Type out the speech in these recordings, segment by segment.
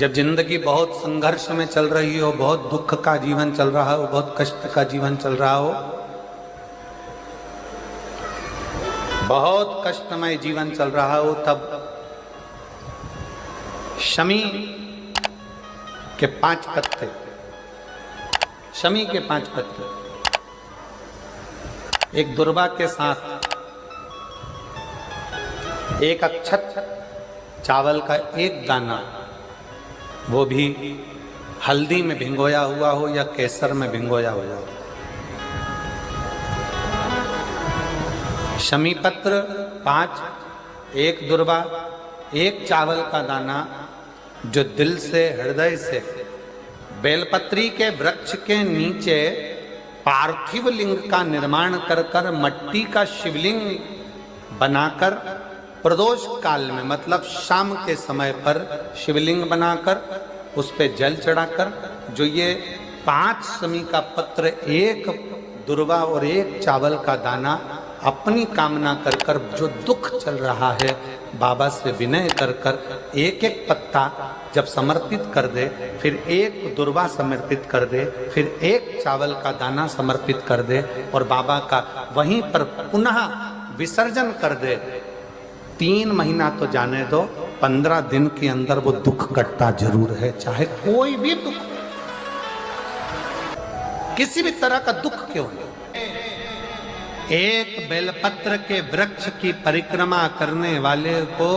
जब जिंदगी बहुत संघर्ष में चल रही हो, बहुत दुख का जीवन चल रहा हो, बहुत कष्ट का जीवन चल रहा हो, बहुत कष्टमय जीवन चल रहा हो, तब शमी के 5 पत्ते, शमी के 5 पत्ते एक दुर्वा के साथ एक अक्षत चावल का एक दाना, वो भी हल्दी में भिंगोया हुआ हो या केसर में भिंगोया हुआ हो, शमी पत्र 5, एक दुर्वा, एक चावल का दाना, जो दिल से हृदय से बेलपत्री के वृक्ष के नीचे पार्थिव लिंग का निर्माण कर कर मट्टी का शिवलिंग बनाकर प्रदोष काल में, मतलब शाम के समय पर शिवलिंग बनाकर उस पे जल चढ़ाकर, जो ये 5 शमी का पत्र, एक दुर्वा और एक चावल का दाना, अपनी कामना कर कर जो दुख चल रहा है बाबा से विनय कर कर एक एक पत्ता जब समर्पित कर दे, फिर एक दुर्वा समर्पित कर दे, फिर एक चावल का दाना समर्पित कर दे और बाबा का वहीं पर पुनः विसर्जन कर दे, 3 महीना तो जाने दो, 15 दिन के अंदर वो दुख कटता जरूर है, चाहे कोई भी दुख, किसी भी तरह का दुख क्यों नहीं। एक बेलपत्र के वृक्ष की परिक्रमा करने वाले को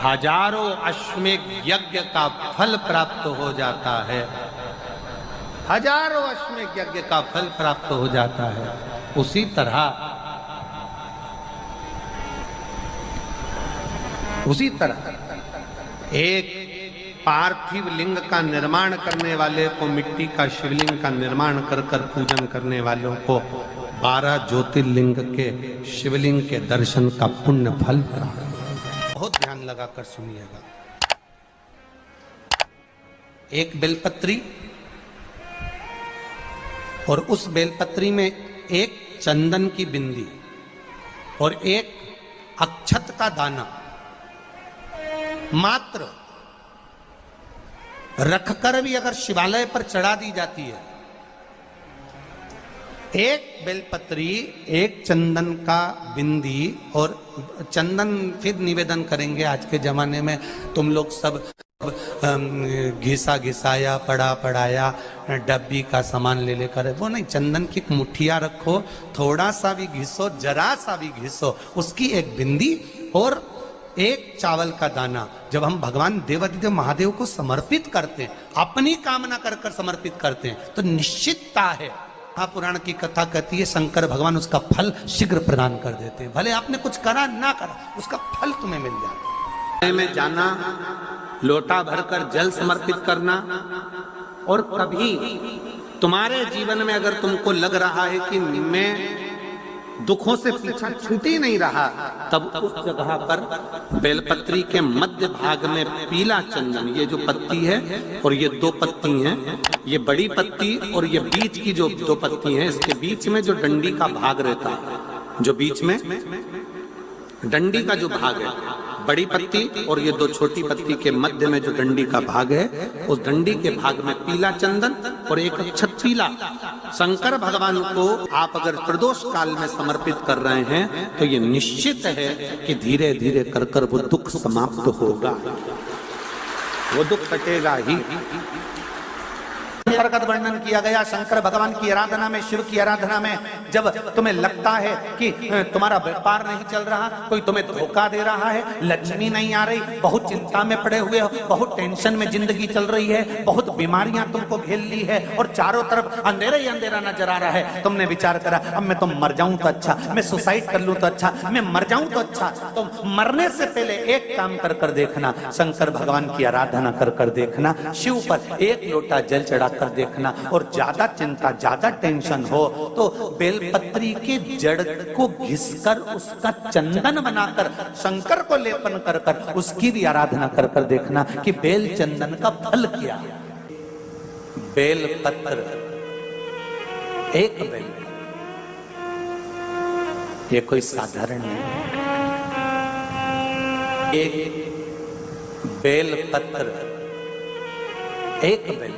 हजारों अश्वमेध यज्ञ का फल प्राप्त हो जाता है, हजारों अश्वमेध यज्ञ का फल प्राप्त हो जाता है। उसी तरह एक पार्थिव लिंग का निर्माण करने वाले को, मिट्टी का शिवलिंग का निर्माण कर कर पूजन करने वालों को 12 ज्योतिर्लिंग के शिवलिंग के दर्शन का पुण्य फल प्राप्त। बहुत ध्यान लगाकर सुनिएगा। एक बेलपत्री और उस बेलपत्री में एक चंदन की बिंदी और एक अक्षत का दाना मात्र रखकर भी अगर शिवालय पर चढ़ा दी जाती है, एक बेलपत्री, एक चंदन का बिंदी, और चंदन फिर निवेदन करेंगे। आज के जमाने में तुम लोग सब घिसा घिसाया, पड़ा पड़ाया, डब्बी का सामान ले लेकर, वो नहीं, चंदन की एक मुठिया रखो, थोड़ा सा भी घिसो, जरा सा भी घिसो, उसकी एक बिंदी और एक चावल का दाना, जब हम भगवान देवाधिदेव महादेव को समर्पित करते हैं, अपनी कामना कर कर समर्पित करते हैं, तो निश्चितता है, महापुराण की कथा कहती है, शंकर भगवान उसका फल शीघ्र प्रदान कर देते हैं। भले आपने कुछ करा ना करा, उसका फल तुम्हें मिल जाता। में जाना, लोटा भरकर जल समर्पित करना, और कभी तुम्हारे जीवन में अगर तुमको लग रहा है कि मैं दुखों से पीछा छूट ही नहीं रहा, तब उस जगह पर बेलपत्री के मध्य भाग में पीला चंदन, ये जो पत्ती है और ये 2 पत्ती हैं, ये बड़ी पत्ती और ये बीच की जो 2 पत्ती हैं, इसके बीच में जो डंडी का भाग रहता है, जो बीच में डंडी का जो भाग है, बड़ी पत्ती और ये 2 छोटी पत्ती के मध्य में जो डंडी का भाग है, उस डंडी के भाग में पीला चंदन और एक अक्षत पीला, शंकर भगवान को आप अगर प्रदोष काल में समर्पित कर रहे हैं, तो ये निश्चित है कि धीरे धीरे कर कर वो दुख समाप्त होगा, वो दुख कटेगा ही। प्रकट वर्णन किया गया शंकर भगवान की आराधना में, शिव की आराधना में, जब तुम्हें लगता है कि तुम्हारा व्यापार नहीं चल रहा, कोई तुम्हें धोखा दे रहा है, लक्ष्मी नहीं आ रही, बहुत चिंता में पड़े हुए हो, बहुत टेंशन में जिंदगी चल रही है, बहुत बीमारियां तुमको घेर ली है और चारों तरफ अंधेरा ही अंधेरा नजर आ रहा है, तुमने विचार करा अब मैं तो मर जाऊं तो अच्छा, मैं सुसाइड कर लूं तो अच्छा, मैं मर जाऊं तो अच्छा, तो मरने से पहले एक काम कर कर देखना, शंकर भगवान की आराधना कर कर देखना, शिव पर एक लोटा जल चढ़ा कर देखना, और ज्यादा चिंता, ज्यादा टेंशन हो तो बेलपत्री के जड़ को घिसकर उसका चंदन बनाकर शंकर को लेपन कर कर उसकी भी आराधना कर कर देखना कि बेल चंदन का फल क्या है। बेलपत्र, एक बेल, ये कोई साधारण नहीं, एक बेलपत्र एक बेल,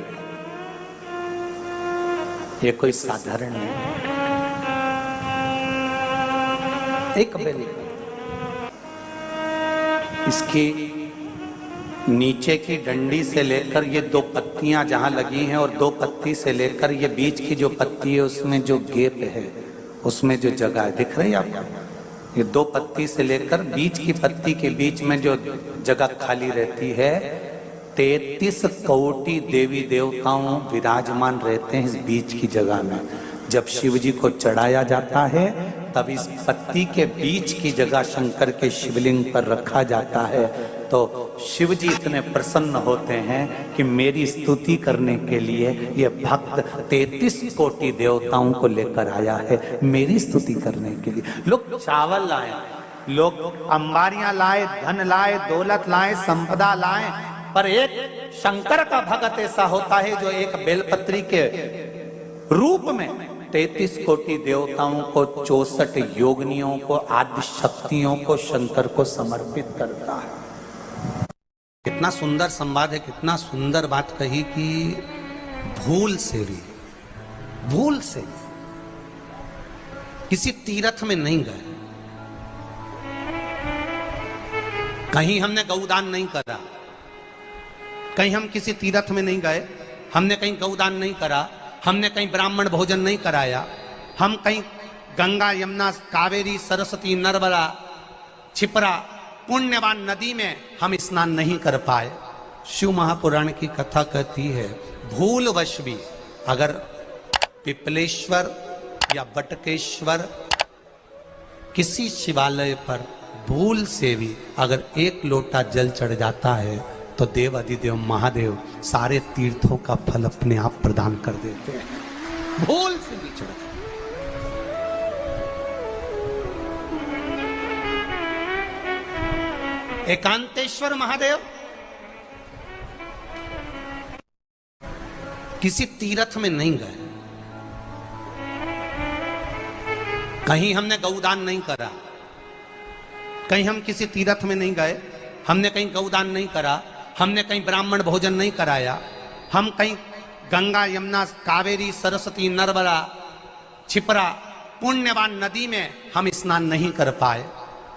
ये कोई साधारण नहीं, एक बेल। इसकी नीचे की डंडी से लेकर ये दो पत्तियां जहां लगी हैं और दो पत्ती से लेकर ये बीच की जो पत्ती है उसमें जो गैप है, उसमें जो जगह है, दिख रही है आपको? ये दो पत्ती से लेकर बीच की पत्ती के बीच में जो जगह खाली रहती है, 33 कोटि देवी देवताओं विराजमान रहते हैं इस बीच की जगह में। जब शिव जी को चढ़ाया जाता है तब इस पत्ती के बीच की जगह शंकर के शिवलिंग पर रखा जाता है, तो शिव जी इतने प्रसन्न होते हैं कि मेरी स्तुति करने के लिए ये भक्त 33 कोटि देवताओं को लेकर आया है, मेरी स्तुति करने के लिए। लोग चावल लाए, लोग अंबारियां लाए, धन लाए, दौलत लाए, संपदा लाए, पर एक शंकर का भक्त ऐसा होता है जो एक बेलपत्री के रूप में 33 कोटि देवताओं को, 64 योगिनियों को, आदि शक्तियों को शंकर को समर्पित करता है। कितना सुंदर संवाद है, कितना सुंदर बात कही कि भूल से भी, भूल से भी किसी तीर्थ में नहीं गए, कहीं हमने गौदान नहीं करा, कहीं हम किसी तीर्थ में नहीं गए, हमने कहीं गौदान नहीं करा, हमने कहीं ब्राह्मण भोजन नहीं कराया, हम कहीं गंगा यमुना कावेरी सरस्वती नर्मदा छिपरा पुण्यवान नदी में हम स्नान नहीं कर पाए। शिव महापुराण की कथा कहती है भूलवश भी अगर पिपलेश्वर या बटकेश्वर किसी शिवालय पर भूल से भी अगर एक लोटा जल चढ़ जाता है तो देव अधिदेव महादेव सारे तीर्थों का फल अपने आप प्रदान कर देते हैं। भूल से भी चढ़ जाए। एकांतेश्वर महादेव किसी तीर्थ में नहीं गए, कहीं हमने गौदान नहीं करा, कहीं हम किसी तीर्थ में नहीं गए, हमने कहीं गौदान नहीं करा, हमने कहीं ब्राह्मण भोजन नहीं कराया, हम कहीं गंगा यमुना कावेरी सरस्वती नर्मदा छिपरा पुण्यवान नदी में हम स्नान नहीं कर पाए।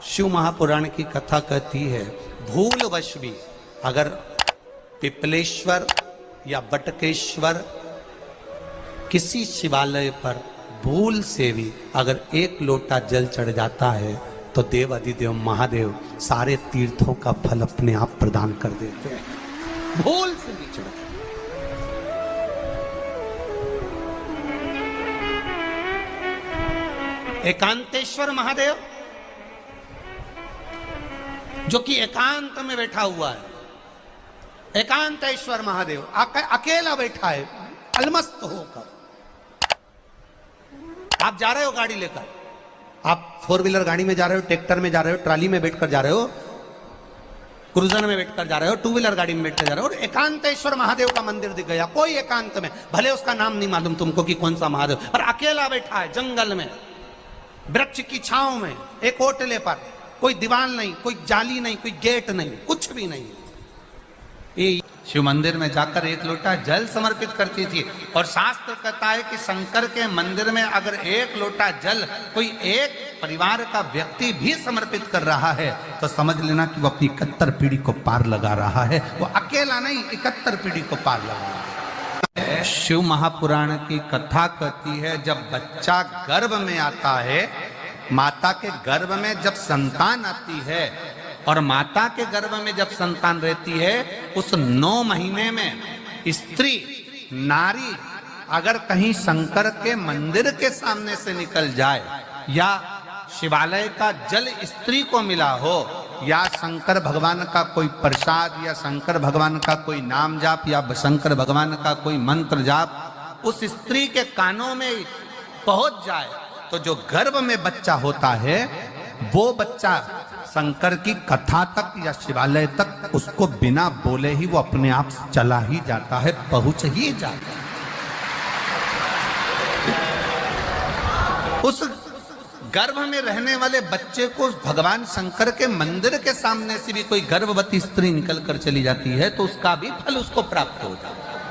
शिव महापुराण की कथा कहती है भूलवश भी अगर पिपलेश्वर या बटकेश्वर किसी शिवालय पर भूल से भी अगर एक लोटा जल चढ़ जाता है तो देव अधिदेव महादेव सारे तीर्थों का फल अपने आप प्रदान कर देते हैं। भूल से भी चढ़ जाए। एकांतेश्वर महादेव जो कि एकांत में बैठा हुआ है, एकांतेश्वर महादेव अकेला बैठा है अलमस्त होकर। आप जा रहे हो गाड़ी लेकर, आप 4 व्हीलर गाड़ी में जा रहे हो, ट्रैक्टर में जा रहे हो, ट्राली में बैठकर जा रहे हो, क्रूजर में बैठकर जा रहे हो, 2 व्हीलर गाड़ी में बैठकर जा रहे हो, और एकांतेश्वर महादेव का मंदिर दिख गया कोई एकांत में, भले उसका नाम नहीं मालूम तुमको कि कौन सा महादेव, पर अकेला बैठा है जंगल में, वृक्ष की छांव में, एक ओटले पर, कोई दीवार नहीं, कोई जाली नहीं, कोई गेट नहीं, कुछ भी नहीं। ये शिव मंदिर में जाकर एक लोटा जल समर्पित करती थी, और शास्त्र कहता है कि शंकर के मंदिर में अगर एक लोटा जल कोई एक परिवार का व्यक्ति भी समर्पित कर रहा है तो समझ लेना कि वो अपनी 71 पीढ़ी को पार लगा रहा है। वो अकेला नहीं, 71 पीढ़ी को पार लगा रहा है। शिव महापुराण की कथा कहती है जब बच्चा गर्भ में आता है, माता के गर्भ में जब संतान आती है और माता के गर्भ में जब संतान रहती है, उस 9 महीने में स्त्री नारी अगर कहीं शंकर के मंदिर के सामने से निकल जाए, या शिवालय का जल स्त्री को मिला हो, या शंकर भगवान का कोई प्रसाद, या शंकर भगवान का कोई नाम जाप, या शंकर भगवान का कोई मंत्र जाप उस स्त्री के कानों में पहुंच जाए, तो जो गर्भ में बच्चा होता है वो बच्चा शंकर की कथा तक या शिवालय तक उसको बिना बोले ही वो अपने आप चला ही जाता है, पहुंच ही जाता है। उस गर्भ में रहने वाले बच्चे को भगवान शंकर के मंदिर के सामने से भी कोई गर्भवती स्त्री निकल कर चली जाती है तो उसका भी फल उसको प्राप्त हो जाता है।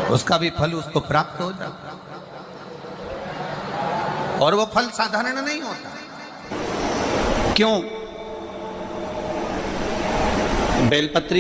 उसका भी फल उसको प्राप्त हो जाता, और वो फल साधारण नहीं होता। क्यों? बेलपत्री